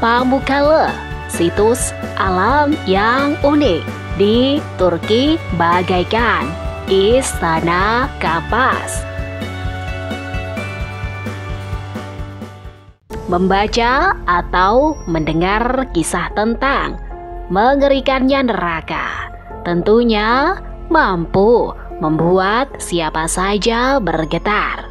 Pamukkale, situs alam yang unik di Turki bagaikan Istana Kapas. Membaca atau mendengar kisah tentang mengerikannya neraka tentunya mampu membuat siapa saja bergetar.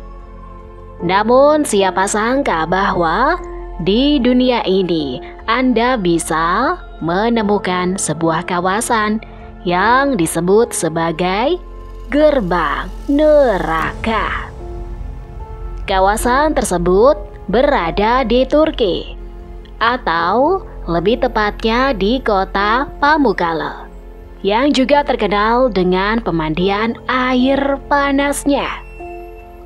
Namun siapa sangka bahwa di dunia ini Anda bisa menemukan sebuah kawasan yang disebut sebagai gerbang neraka. Kawasan tersebut berada di Turki, atau lebih tepatnya di kota Pamukkale, yang juga terkenal dengan pemandian air panasnya.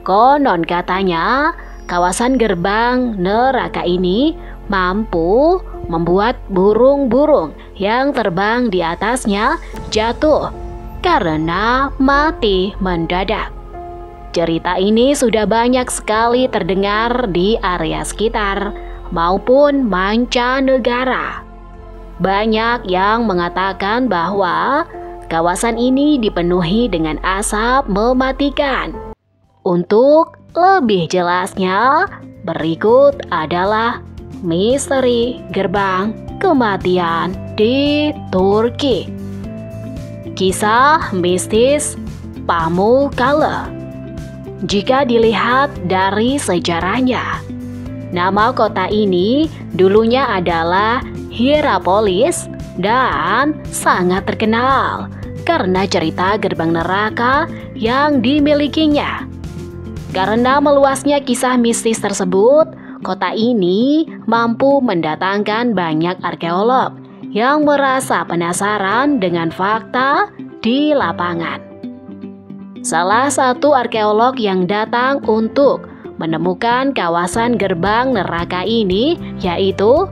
Konon katanya, kawasan gerbang neraka ini mampu membuat burung-burung yang terbang di atasnya jatuh karena mati mendadak. Cerita ini sudah banyak sekali terdengar di area sekitar maupun mancanegara. Banyak yang mengatakan bahwa kawasan ini dipenuhi dengan asap mematikan. Untuk lebih jelasnya, berikut adalah misteri gerbang kematian di Turki. Kisah mistis Pamukkale. Jika dilihat dari sejarahnya, nama kota ini dulunya adalah Hierapolis dan sangat terkenal karena cerita gerbang neraka yang dimilikinya. Karena meluasnya kisah mistis tersebut, kota ini mampu mendatangkan banyak arkeolog yang merasa penasaran dengan fakta di lapangan. Salah satu arkeolog yang datang untuk menemukan kawasan gerbang neraka ini yaitu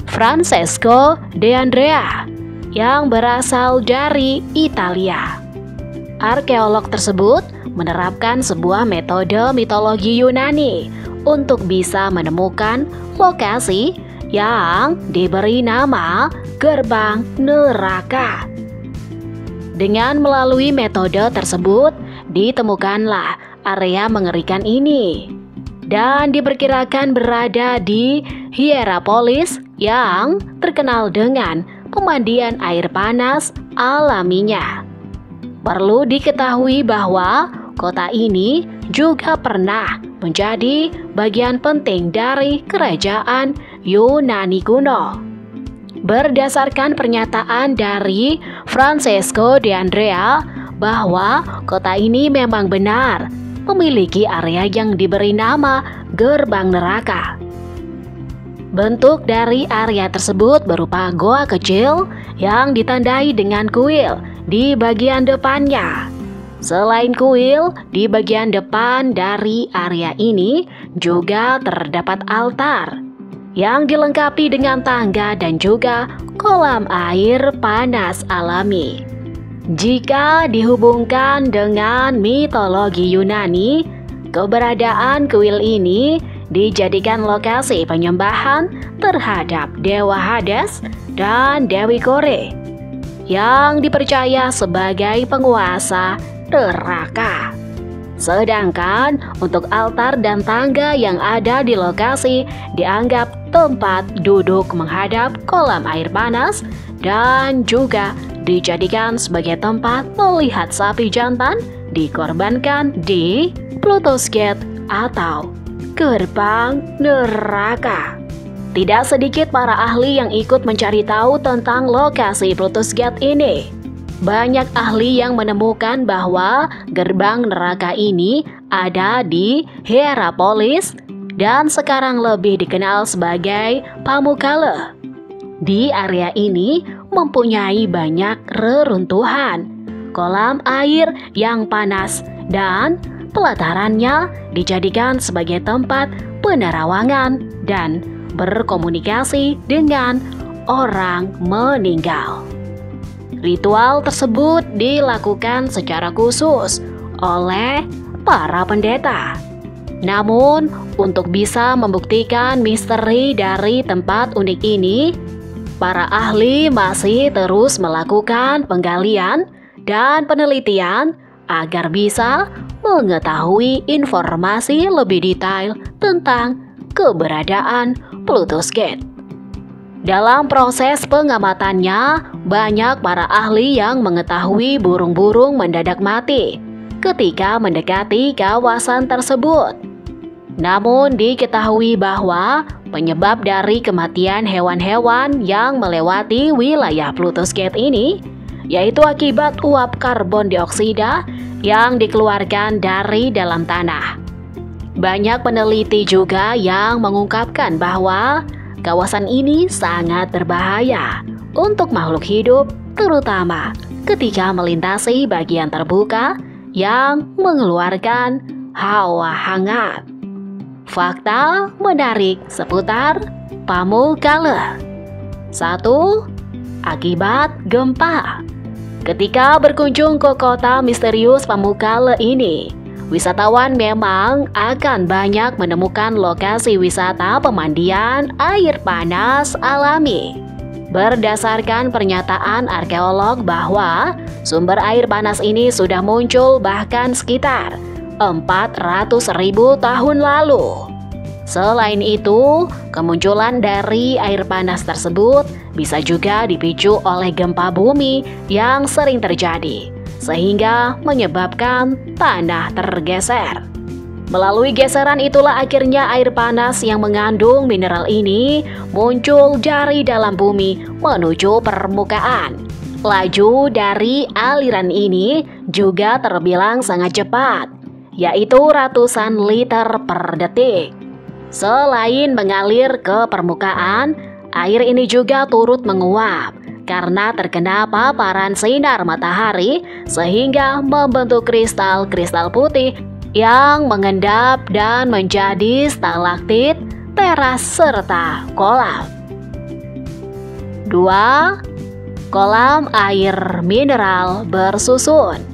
Francesco De Andrea yang berasal dari Italia. Arkeolog tersebut menerapkan sebuah metode mitologi Yunani untuk bisa menemukan lokasi yang diberi nama gerbang neraka. Dengan melalui metode tersebut, ditemukanlah area mengerikan ini dan diperkirakan berada di Hierapolis yang terkenal dengan pemandian air panas alaminya. Perlu diketahui bahwa kota ini juga pernah menjadi bagian penting dari kerajaan Yunani kuno. Berdasarkan pernyataan dari Francesco De Andrea bahwa kota ini memang benar memiliki area yang diberi nama gerbang neraka. Bentuk dari area tersebut berupa goa kecil yang ditandai dengan kuil di bagian depannya. Selain kuil, di bagian depan dari area ini juga terdapat altar yang dilengkapi dengan tangga dan juga kolam air panas alami. Jika dihubungkan dengan mitologi Yunani, keberadaan kuil ini dijadikan lokasi penyembahan terhadap Dewa Hades dan Dewi Kore yang dipercaya sebagai penguasa neraka. Sedangkan untuk altar dan tangga yang ada di lokasi dianggap tempat duduk menghadap kolam air panas dan juga dijadikan sebagai tempat melihat sapi jantan dikorbankan di Pluto's Gate atau gerbang neraka. Tidak sedikit para ahli yang ikut mencari tahu tentang lokasi Pluto's Gate ini. Banyak ahli yang menemukan bahwa gerbang neraka ini ada di Hierapolis dan sekarang lebih dikenal sebagai Pamukkale. Di area ini mempunyai banyak reruntuhan, kolam air yang panas, dan pelatarannya dijadikan sebagai tempat penerawangan dan berkomunikasi dengan orang meninggal. Ritual tersebut dilakukan secara khusus oleh para pendeta. Namun, untuk bisa membuktikan misteri dari tempat unik ini, para ahli masih terus melakukan penggalian dan penelitian agar bisa mengetahui informasi lebih detail tentang keberadaan Pluto's Gate. Dalam proses pengamatannya, banyak para ahli yang mengetahui burung-burung mendadak mati ketika mendekati kawasan tersebut. Namun diketahui bahwa penyebab dari kematian hewan-hewan yang melewati wilayah Pluto's Gate ini yaitu akibat uap karbon dioksida yang dikeluarkan dari dalam tanah. Banyak peneliti juga yang mengungkapkan bahwa kawasan ini sangat berbahaya untuk makhluk hidup, terutama ketika melintasi bagian terbuka yang mengeluarkan hawa hangat. Fakta menarik seputar Pamukkale. 1. Akibat gempa. Ketika berkunjung ke kota misterius Pamukkale ini, wisatawan memang akan banyak menemukan lokasi wisata pemandian air panas alami. Berdasarkan pernyataan arkeolog bahwa sumber air panas ini sudah muncul bahkan sekitar 400.000 tahun lalu. Selain itu, kemunculan dari air panas tersebut bisa juga dipicu oleh gempa bumi yang sering terjadi, sehingga menyebabkan tanah tergeser. Melalui geseran itulah akhirnya air panas yang mengandung mineral ini muncul dari dalam bumi menuju permukaan. Laju dari aliran ini juga terbilang sangat cepat, yaitu ratusan liter per detik. Selain mengalir ke permukaan, air ini juga turut menguap karena terkena paparan sinar matahari sehingga membentuk kristal-kristal putih yang mengendap dan menjadi stalaktit, teras, serta kolam. 2. Kolam air mineral bersusun.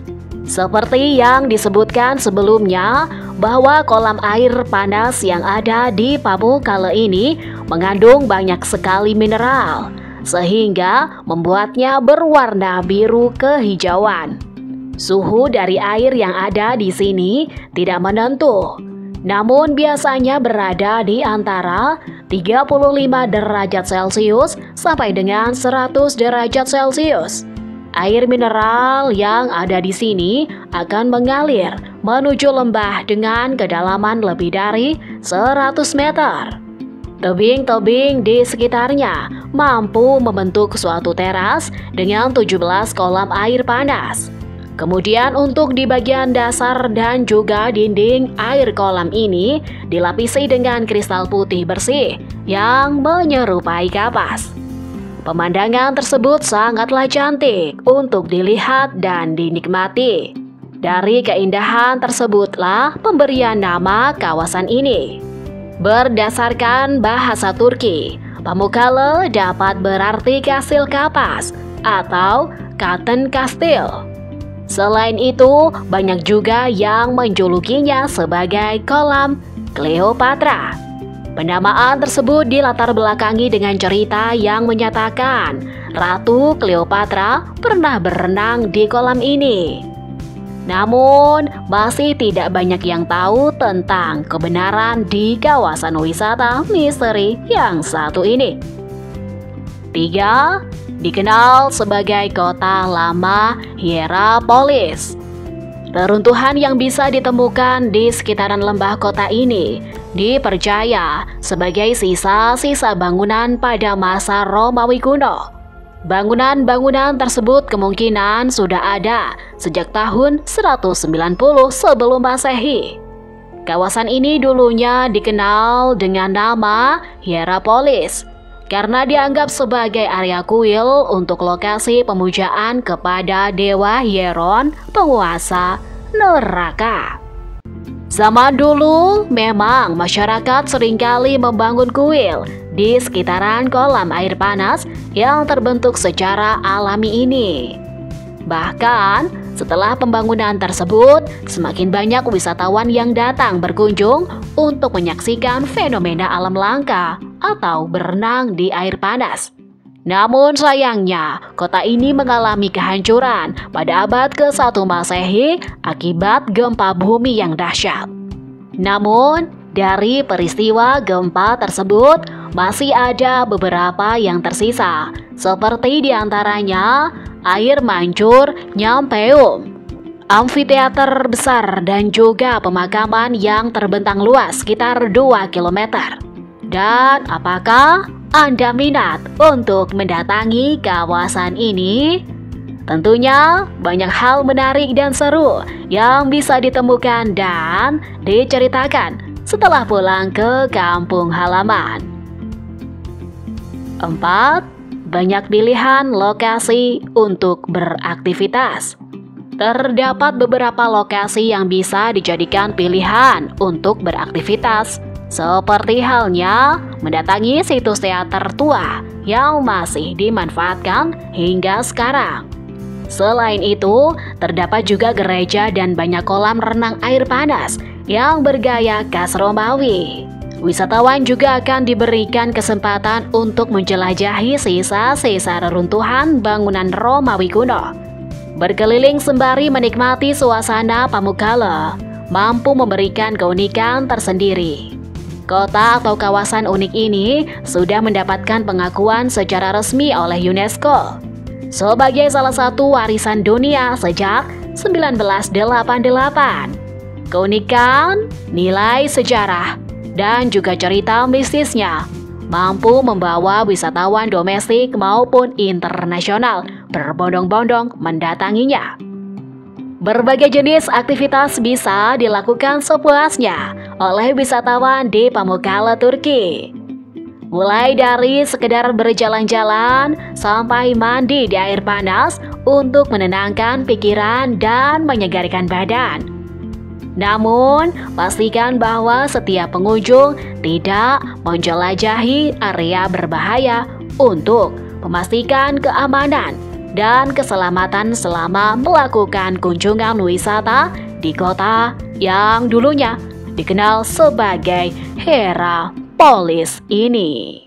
Seperti yang disebutkan sebelumnya, bahwa kolam air panas yang ada di Pamukkale ini mengandung banyak sekali mineral, sehingga membuatnya berwarna biru kehijauan. Suhu dari air yang ada di sini tidak menentu, namun biasanya berada di antara 35 derajat Celcius sampai dengan 100 derajat Celcius. Air mineral yang ada di sini akan mengalir menuju lembah dengan kedalaman lebih dari 100 meter. Tebing-tebing di sekitarnya mampu membentuk suatu teras dengan 17 kolam air panas. Kemudian untuk di bagian dasar dan juga dinding air kolam ini dilapisi dengan kristal putih bersih yang menyerupai kapas. Pemandangan tersebut sangatlah cantik untuk dilihat dan dinikmati. Dari keindahan tersebutlah pemberian nama kawasan ini. Berdasarkan bahasa Turki, Pamukkale dapat berarti kastil kapas atau Cotton Castle. Selain itu, banyak juga yang menjulukinya sebagai kolam Cleopatra. Penamaan tersebut dilatar belakangi dengan cerita yang menyatakan Ratu Cleopatra pernah berenang di kolam ini. Namun, masih tidak banyak yang tahu tentang kebenaran di kawasan wisata misteri yang satu ini. 3. Dikenal sebagai kota lama Hierapolis. Reruntuhan yang bisa ditemukan di sekitaran lembah kota ini dipercaya sebagai sisa-sisa bangunan pada masa Romawi kuno. Bangunan-bangunan tersebut kemungkinan sudah ada sejak tahun 190 sebelum Masehi. Kawasan ini dulunya dikenal dengan nama Hierapolis karena dianggap sebagai area kuil untuk lokasi pemujaan kepada dewa Hieron, penguasa neraka. Zaman dulu, memang masyarakat seringkali membangun kuil di sekitaran kolam air panas yang terbentuk secara alami ini. Bahkan, Setelah pembangunan tersebut, semakin banyak wisatawan yang datang berkunjung untuk menyaksikan fenomena alam langka atau berenang di air panas. Namun sayangnya, kota ini mengalami kehancuran pada abad ke-1 Masehi akibat gempa bumi yang dahsyat. Namun, dari peristiwa gempa tersebut, masih ada beberapa yang tersisa, seperti diantaranya air mancur Nyampeum, amfiteater besar dan juga pemakaman yang terbentang luas sekitar 2 km. Dan apakah Anda minat untuk mendatangi kawasan ini? Tentunya banyak hal menarik dan seru yang bisa ditemukan dan diceritakan setelah pulang ke kampung halaman. 4. Banyak pilihan lokasi untuk beraktivitas. Terdapat beberapa lokasi yang bisa dijadikan pilihan untuk beraktivitas, seperti halnya mendatangi situs teater tua yang masih dimanfaatkan hingga sekarang. Selain itu, terdapat juga gereja dan banyak kolam renang air panas yang bergaya khas Romawi. Wisatawan juga akan diberikan kesempatan untuk menjelajahi sisa-sisa reruntuhan bangunan Romawi kuno. Berkeliling sembari menikmati suasana Pamukkale mampu memberikan keunikan tersendiri. Kota atau kawasan unik ini sudah mendapatkan pengakuan secara resmi oleh UNESCO sebagai salah satu warisan dunia sejak 1988. Keunikan, nilai sejarah, dan juga cerita mistisnya mampu membawa wisatawan domestik maupun internasional berbondong-bondong mendatanginya. Berbagai jenis aktivitas bisa dilakukan sepuasnya oleh wisatawan di Pamukkale, Turki. Mulai dari sekedar berjalan-jalan sampai mandi di air panas untuk menenangkan pikiran dan menyegarkan badan. Namun, pastikan bahwa setiap pengunjung tidak menjelajahi area berbahaya untuk memastikan keamanan dan keselamatan selama melakukan kunjungan wisata di kota yang dulunya dikenal sebagai Hierapolis ini.